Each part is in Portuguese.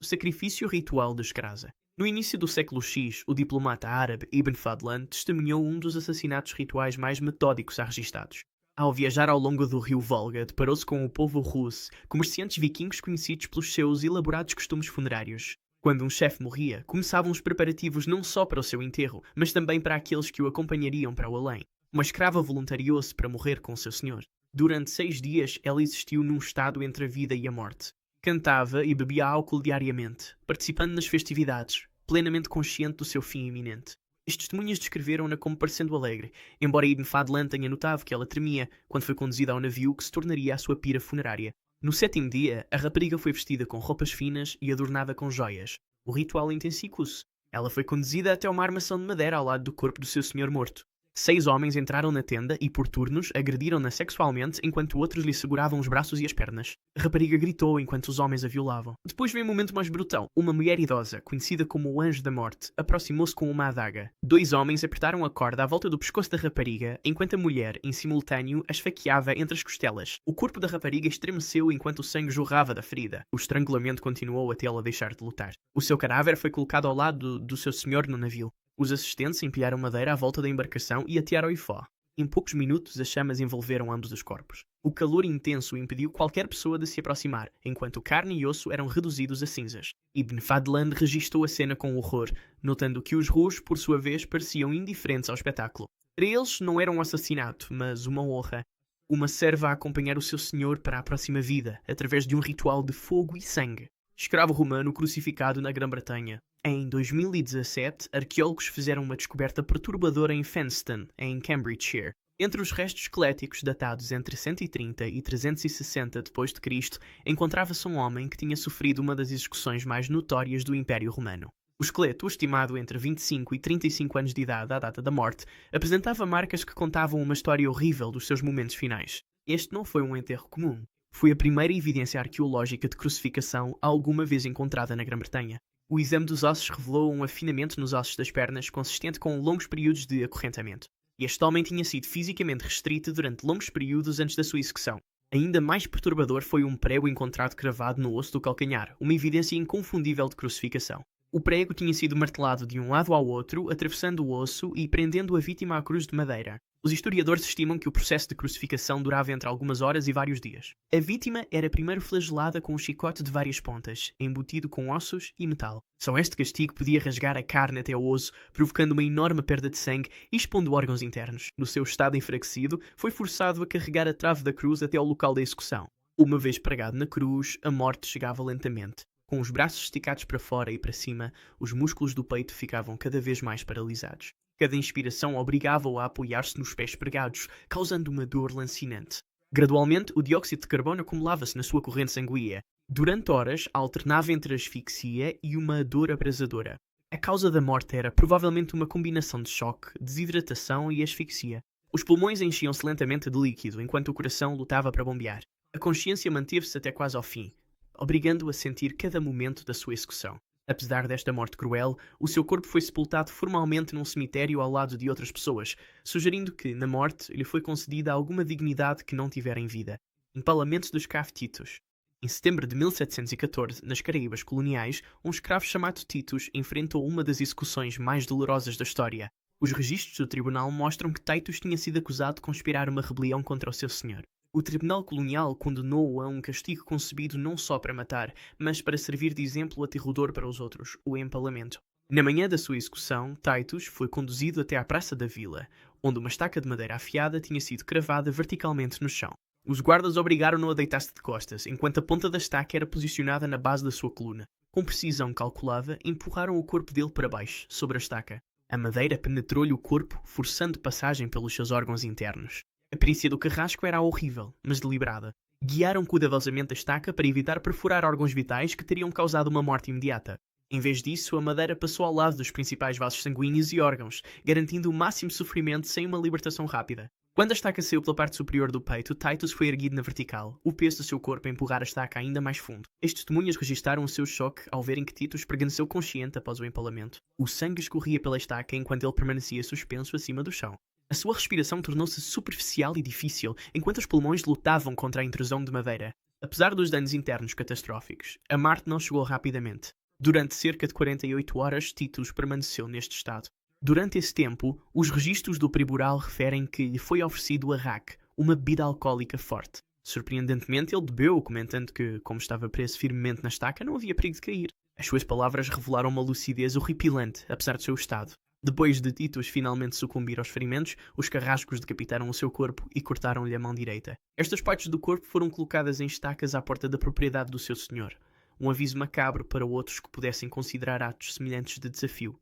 O sacrifício ritual de Scrasa. No início do século X, o diplomata árabe Ibn Fadlan testemunhou um dos assassinatos rituais mais metódicos já registados. Ao viajar ao longo do rio Volga, deparou-se com o povo russo, comerciantes vikingos conhecidos pelos seus elaborados costumes funerários. Quando um chefe morria, começavam os preparativos não só para o seu enterro, mas também para aqueles que o acompanhariam para o além. Uma escrava voluntariou-se para morrer com seu senhor. Durante 6 dias, ela existiu num estado entre a vida e a morte. Cantava e bebia álcool diariamente, participando nas festividades, plenamente consciente do seu fim iminente. As testemunhas descreveram-na como parecendo alegre, embora Ibn Fadlan tenha notado que ela tremia quando foi conduzida ao navio que se tornaria a sua pira funerária. No 7º dia, a rapariga foi vestida com roupas finas e adornada com joias. O ritual intensicou-se. Ela foi conduzida até uma armação de madeira ao lado do corpo do seu senhor morto. 6 homens entraram na tenda e, por turnos, agrediram-na sexualmente enquanto outros lhe seguravam os braços e as pernas. A rapariga gritou enquanto os homens a violavam. Depois veio um momento mais brutal. Uma mulher idosa, conhecida como o Anjo da Morte, aproximou-se com uma adaga. 2 homens apertaram a corda à volta do pescoço da rapariga, enquanto a mulher, em simultâneo, a esfaqueava entre as costelas. O corpo da rapariga estremeceu enquanto o sangue jorrava da ferida. O estrangulamento continuou até ela deixar de lutar. O seu cadáver foi colocado ao lado do seu senhor no navio. Os assistentes empilharam madeira à volta da embarcação e atearam ifó. Em poucos minutos, as chamas envolveram ambos os corpos. O calor intenso impediu qualquer pessoa de se aproximar, enquanto carne e osso eram reduzidos a cinzas. Ibn Fadlan registou a cena com horror, notando que os russos, por sua vez, pareciam indiferentes ao espetáculo. Para eles, não era um assassinato, mas uma honra. Uma serva a acompanhar o seu senhor para a próxima vida, através de um ritual de fogo e sangue. Escravo romano crucificado na Grã-Bretanha. Em 2017, arqueólogos fizeram uma descoberta perturbadora em Fenston, em Cambridgeshire. Entre os restos esqueléticos datados entre 130 e 360 d.C., encontrava-se um homem que tinha sofrido uma das execuções mais notórias do Império Romano. O esqueleto, estimado entre 25 e 35 anos de idade à data da morte, apresentava marcas que contavam uma história horrível dos seus momentos finais. Este não foi um enterro comum. Foi a primeira evidência arqueológica de crucificação alguma vez encontrada na Grã-Bretanha. O exame dos ossos revelou um afinamento nos ossos das pernas consistente com longos períodos de acorrentamento. Este homem tinha sido fisicamente restrito durante longos períodos antes da sua execução. Ainda mais perturbador foi um prego encontrado cravado no osso do calcanhar, uma evidência inconfundível de crucificação. O prego tinha sido martelado de um lado ao outro, atravessando o osso e prendendo a vítima à cruz de madeira. Os historiadores estimam que o processo de crucificação durava entre algumas horas e vários dias. A vítima era primeiro flagelada com um chicote de várias pontas, embutido com ossos e metal. Só este castigo podia rasgar a carne até o osso, provocando uma enorme perda de sangue e expondo órgãos internos. No seu estado enfraquecido, foi forçado a carregar a trave da cruz até ao local da execução. Uma vez pregado na cruz, a morte chegava lentamente. Com os braços esticados para fora e para cima, os músculos do peito ficavam cada vez mais paralisados. Cada inspiração obrigava-o a apoiar-se nos pés pregados, causando uma dor lancinante. Gradualmente, o dióxido de carbono acumulava-se na sua corrente sanguínea. Durante horas, alternava entre a asfixia e uma dor abrasadora. A causa da morte era provavelmente uma combinação de choque, desidratação e asfixia. Os pulmões enchiam-se lentamente de líquido, enquanto o coração lutava para bombear. A consciência manteve-se até quase ao fim, obrigando-o a sentir cada momento da sua execução. Apesar desta morte cruel, o seu corpo foi sepultado formalmente num cemitério ao lado de outras pessoas, sugerindo que, na morte, lhe foi concedida alguma dignidade que não tivera em vida. Empalamento dos escravo Titus. Em setembro de 1714, nas Caraíbas coloniais, um escravo chamado Titus enfrentou uma das execuções mais dolorosas da história. Os registros do tribunal mostram que Titus tinha sido acusado de conspirar uma rebelião contra o seu senhor. O tribunal colonial condenou-o a um castigo concebido não só para matar, mas para servir de exemplo aterrador para os outros, o empalamento. Na manhã da sua execução, Titus foi conduzido até à praça da vila, onde uma estaca de madeira afiada tinha sido cravada verticalmente no chão. Os guardas obrigaram-no a deitar-se de costas, enquanto a ponta da estaca era posicionada na base da sua coluna. Com precisão calculada, empurraram o corpo dele para baixo, sobre a estaca. A madeira penetrou-lhe o corpo, forçando passagem pelos seus órgãos internos. A perícia do carrasco era horrível, mas deliberada. Guiaram cuidadosamente a estaca para evitar perfurar órgãos vitais que teriam causado uma morte imediata. Em vez disso, a madeira passou ao lado dos principais vasos sanguíneos e órgãos, garantindo o máximo sofrimento sem uma libertação rápida. Quando a estaca saiu pela parte superior do peito, Titus foi erguido na vertical, o peso do seu corpo a empurrar a estaca ainda mais fundo. As testemunhas registaram o seu choque ao verem que Titus permaneceu consciente após o empalamento. O sangue escorria pela estaca enquanto ele permanecia suspenso acima do chão. A sua respiração tornou-se superficial e difícil, enquanto os pulmões lutavam contra a intrusão de madeira. Apesar dos danos internos catastróficos, a Marte não chegou rapidamente. Durante cerca de 48 horas, Titus permaneceu neste estado. Durante esse tempo, os registros do periboral referem que lhe foi oferecido arraque, uma bebida alcoólica forte. Surpreendentemente, ele bebeu, comentando que, como estava preso firmemente na estaca, não havia perigo de cair. As suas palavras revelaram uma lucidez horripilante, apesar do seu estado. Depois de Titus finalmente sucumbir aos ferimentos, os carrascos decapitaram o seu corpo e cortaram-lhe a mão direita. Estas partes do corpo foram colocadas em estacas à porta da propriedade do seu senhor. Um aviso macabro para outros que pudessem considerar atos semelhantes de desafio.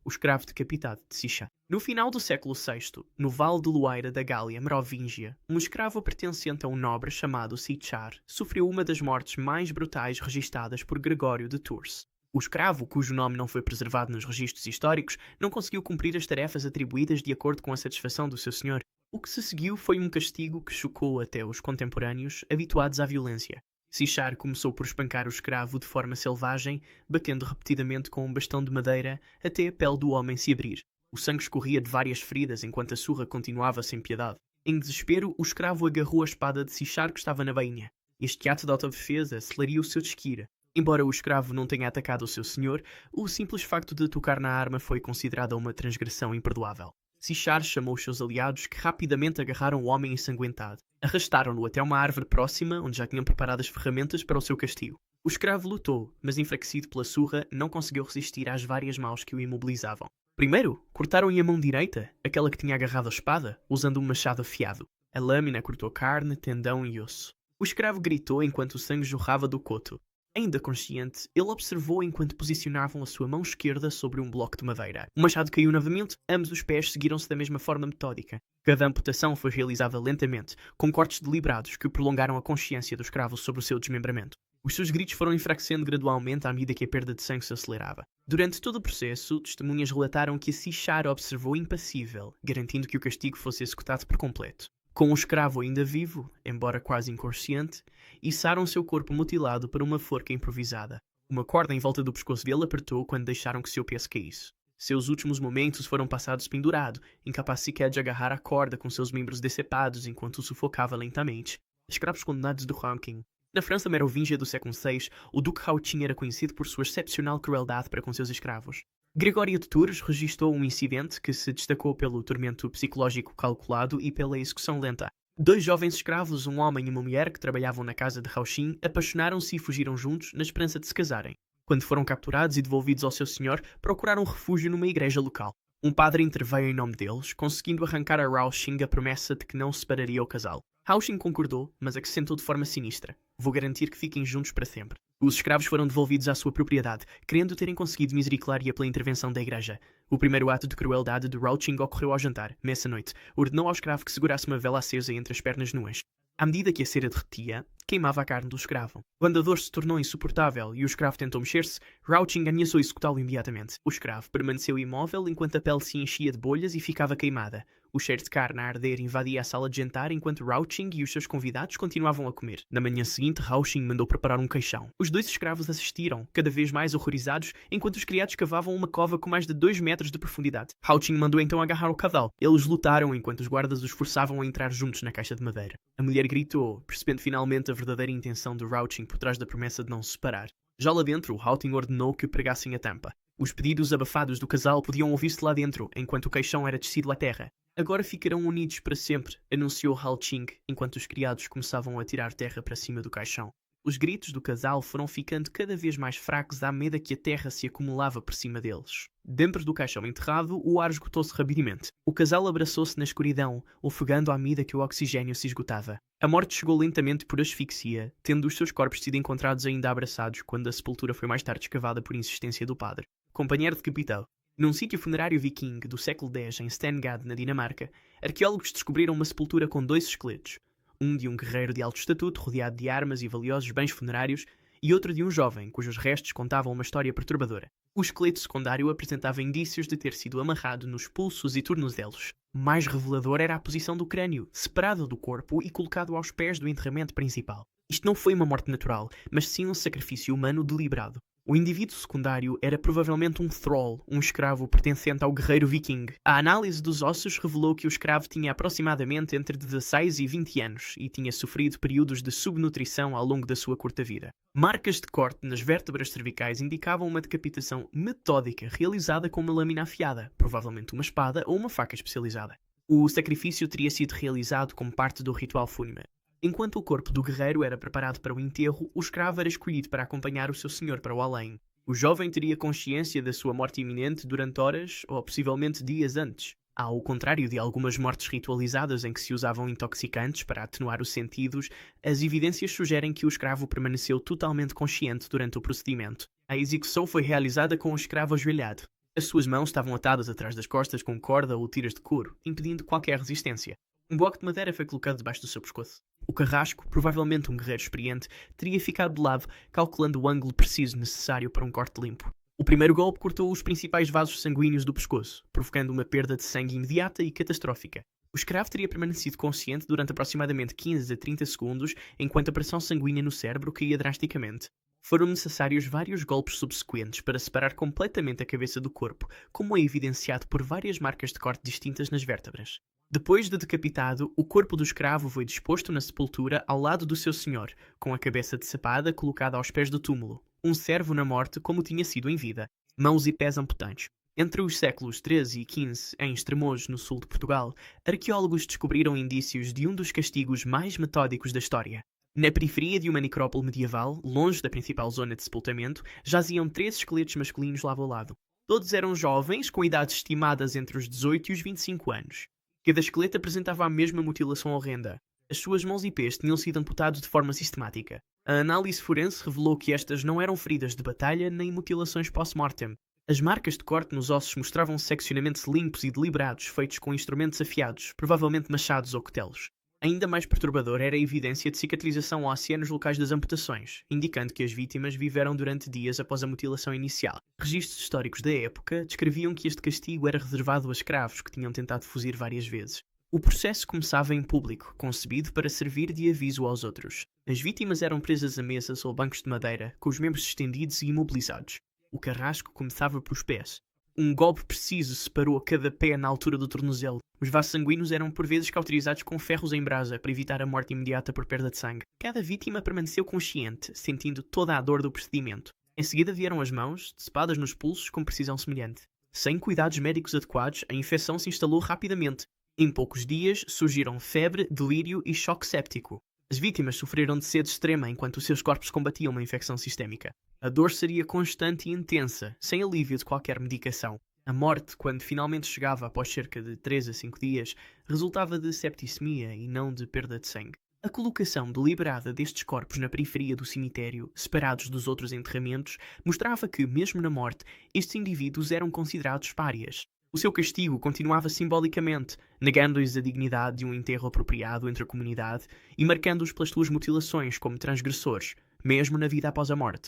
O escravo decapitado de Sishar. No final do século VI, no Vale de Lueira da Gália Merovingia, um escravo pertencente a um nobre chamado Sishar sofreu uma das mortes mais brutais registadas por Gregório de Tours. O escravo, cujo nome não foi preservado nos registros históricos, não conseguiu cumprir as tarefas atribuídas de acordo com a satisfação do seu senhor. O que se seguiu foi um castigo que chocou até os contemporâneos habituados à violência. Sishar começou por espancar o escravo de forma selvagem, batendo repetidamente com um bastão de madeira até a pele do homem se abrir. O sangue escorria de várias feridas enquanto a surra continuava sem piedade. Em desespero, o escravo agarrou a espada de Sishar que estava na bainha. Este ato de autodefesa aceleraria o seu desquite. Embora o escravo não tenha atacado o seu senhor, o simples facto de tocar na arma foi considerada uma transgressão imperdoável. Sishar chamou os seus aliados, que rapidamente agarraram o homem ensanguentado. Arrastaram-no até uma árvore próxima, onde já tinham preparado as ferramentas para o seu castigo. O escravo lutou, mas enfraquecido pela surra, não conseguiu resistir às várias mãos que o imobilizavam. Primeiro, cortaram-lhe a mão direita, aquela que tinha agarrado a espada, usando um machado afiado. A lâmina cortou carne, tendão e osso. O escravo gritou enquanto o sangue jorrava do coto. Ainda consciente, ele observou enquanto posicionavam a sua mão esquerda sobre um bloco de madeira. O machado caiu novamente, ambos os pés seguiram-se da mesma forma metódica. Cada amputação foi realizada lentamente, com cortes deliberados que prolongaram a consciência do escravo sobre o seu desmembramento. Os seus gritos foram enfraquecendo gradualmente à medida que a perda de sangue se acelerava. Durante todo o processo, testemunhas relataram que Sishar observou impassível, garantindo que o castigo fosse executado por completo. Com o escravo ainda vivo, embora quase inconsciente, içaram seu corpo mutilado para uma forca improvisada. Uma corda em volta do pescoço dele apertou quando deixaram que seu peso caísse. Seus últimos momentos foram passados pendurado, incapaz sequer de agarrar a corda com seus membros decepados enquanto o sufocava lentamente. Escravos condenados do ranking. Na França merovingia do século VI, o Duque Hautin era conhecido por sua excepcional crueldade para com seus escravos. Gregório de Tours registou um incidente que se destacou pelo tormento psicológico calculado e pela execução lenta. 2 jovens escravos, um homem e uma mulher que trabalhavam na casa de Hautin, apaixonaram-se e fugiram juntos na esperança de se casarem. Quando foram capturados e devolvidos ao seu senhor, procuraram refúgio numa igreja local. Um padre interveio em nome deles, conseguindo arrancar a Hautin a promessa de que não separaria o casal. Hautin concordou, mas acrescentou de forma sinistra: "Vou garantir que fiquem juntos para sempre." Os escravos foram devolvidos à sua propriedade, querendo terem conseguido misericórdia pela intervenção da igreja. O primeiro ato de crueldade de Hautin ocorreu ao jantar, nessa noite. Ordenou ao escravo que segurasse uma vela acesa entre as pernas nuas. À medida que a cera derretia, queimava a carne do escravo. Quando a dor se tornou insuportável e o escravo tentou mexer-se, Hautin ameaçou executá-lo imediatamente. O escravo permaneceu imóvel enquanto a pele se enchia de bolhas e ficava queimada. O cheiro de carne a arder invadia a sala de jantar enquanto Hautin e os seus convidados continuavam a comer. Na manhã seguinte, Hautin mandou preparar um caixão. Os 2 escravos assistiram, cada vez mais horrorizados, enquanto os criados cavavam uma cova com mais de 2 metros de profundidade. Hautin mandou então agarrar o casal. Eles lutaram enquanto os guardas os forçavam a entrar juntos na caixa de madeira. A mulher gritou, percebendo finalmente a verdadeira intenção de Hautin por trás da promessa de não se separar. Já lá dentro, Hautin ordenou que pregassem a tampa. Os pedidos abafados do casal podiam ouvir-se lá dentro, enquanto o caixão era descido à terra. "Agora ficarão unidos para sempre", anunciou Hautin, enquanto os criados começavam a tirar terra para cima do caixão. Os gritos do casal foram ficando cada vez mais fracos à medida que a terra se acumulava por cima deles. Dentro do caixão enterrado, o ar esgotou-se rapidamente. O casal abraçou-se na escuridão, ofegando à medida que o oxigênio se esgotava. A morte chegou lentamente por asfixia, tendo os seus corpos sido encontrados ainda abraçados quando a sepultura foi mais tarde escavada por insistência do padre. Companheiro de capital. Num sítio funerário viking do século X em Stengad, na Dinamarca, arqueólogos descobriram uma sepultura com 2 esqueletos. Um de um guerreiro de alto estatuto rodeado de armas e valiosos bens funerários e outro de um jovem cujos restos contavam uma história perturbadora. O esqueleto secundário apresentava indícios de ter sido amarrado nos pulsos e tornozelos. Mais revelador era a posição do crânio, separado do corpo e colocado aos pés do enterramento principal. Isto não foi uma morte natural, mas sim um sacrifício humano deliberado. O indivíduo secundário era provavelmente um thrall, um escravo pertencente ao guerreiro viking. A análise dos ossos revelou que o escravo tinha aproximadamente entre 16 e 20 anos e tinha sofrido períodos de subnutrição ao longo da sua curta vida. Marcas de corte nas vértebras cervicais indicavam uma decapitação metódica realizada com uma lâmina afiada, provavelmente uma espada ou uma faca especializada. O sacrifício teria sido realizado como parte do ritual fúnebre. Enquanto o corpo do guerreiro era preparado para o enterro, o escravo era escolhido para acompanhar o seu senhor para o além. O jovem teria consciência da sua morte iminente durante horas ou possivelmente dias antes. Ao contrário de algumas mortes ritualizadas em que se usavam intoxicantes para atenuar os sentidos, as evidências sugerem que o escravo permaneceu totalmente consciente durante o procedimento. A execução foi realizada com o escravo ajoelhado. As suas mãos estavam atadas atrás das costas com corda ou tiras de couro, impedindo qualquer resistência. Um bloco de madeira foi colocado debaixo do seu pescoço. O carrasco, provavelmente um guerreiro experiente, teria ficado de lado, calculando o ângulo preciso necessário para um corte limpo. O primeiro golpe cortou os principais vasos sanguíneos do pescoço, provocando uma perda de sangue imediata e catastrófica. O escravo teria permanecido consciente durante aproximadamente 15 a 30 segundos, enquanto a pressão sanguínea no cérebro caía drasticamente. Foram necessários vários golpes subsequentes para separar completamente a cabeça do corpo, como é evidenciado por várias marcas de corte distintas nas vértebras. Depois de decapitado, o corpo do escravo foi disposto na sepultura ao lado do seu senhor, com a cabeça decepada colocada aos pés do túmulo, um servo na morte como tinha sido em vida, mãos e pés amputantes. Entre os séculos XIII e XV, em Estremoz, no sul de Portugal, arqueólogos descobriram indícios de um dos castigos mais metódicos da história. Na periferia de uma necrópole medieval, longe da principal zona de sepultamento, jaziam 3 esqueletos masculinos lado a lado. Todos eram jovens, com idades estimadas entre os 18 e os 25 anos. Cada esqueleto apresentava a mesma mutilação horrenda. As suas mãos e pés tinham sido amputados de forma sistemática. A análise forense revelou que estas não eram feridas de batalha nem mutilações post-mortem. As marcas de corte nos ossos mostravam seccionamentos limpos e deliberados feitos com instrumentos afiados, provavelmente machados ou cutelos. Ainda mais perturbador era a evidência de cicatrização óssea nos locais das amputações, indicando que as vítimas viveram durante dias após a mutilação inicial. Registros históricos da época descreviam que este castigo era reservado a escravos que tinham tentado fugir várias vezes. O processo começava em público, concebido para servir de aviso aos outros. As vítimas eram presas a mesas ou bancos de madeira, com os membros estendidos e imobilizados. O carrasco começava pelos pés. Um golpe preciso separou cada pé na altura do tornozelo. Os vasos sanguíneos eram por vezes cauterizados com ferros em brasa para evitar a morte imediata por perda de sangue. Cada vítima permaneceu consciente, sentindo toda a dor do procedimento. Em seguida vieram as mãos, decepadas nos pulsos com precisão semelhante. Sem cuidados médicos adequados, a infecção se instalou rapidamente. Em poucos dias surgiram febre, delírio e choque séptico. As vítimas sofreram de sede extrema enquanto os seus corpos combatiam uma infecção sistémica. A dor seria constante e intensa, sem alívio de qualquer medicação. A morte, quando finalmente chegava após cerca de 3 a 5 dias, resultava de septicemia e não de perda de sangue. A colocação deliberada destes corpos na periferia do cemitério, separados dos outros enterramentos, mostrava que, mesmo na morte, estes indivíduos eram considerados párias. O seu castigo continuava simbolicamente, negando-lhes a dignidade de um enterro apropriado entre a comunidade e marcando-os pelas suas mutilações como transgressores, mesmo na vida após a morte.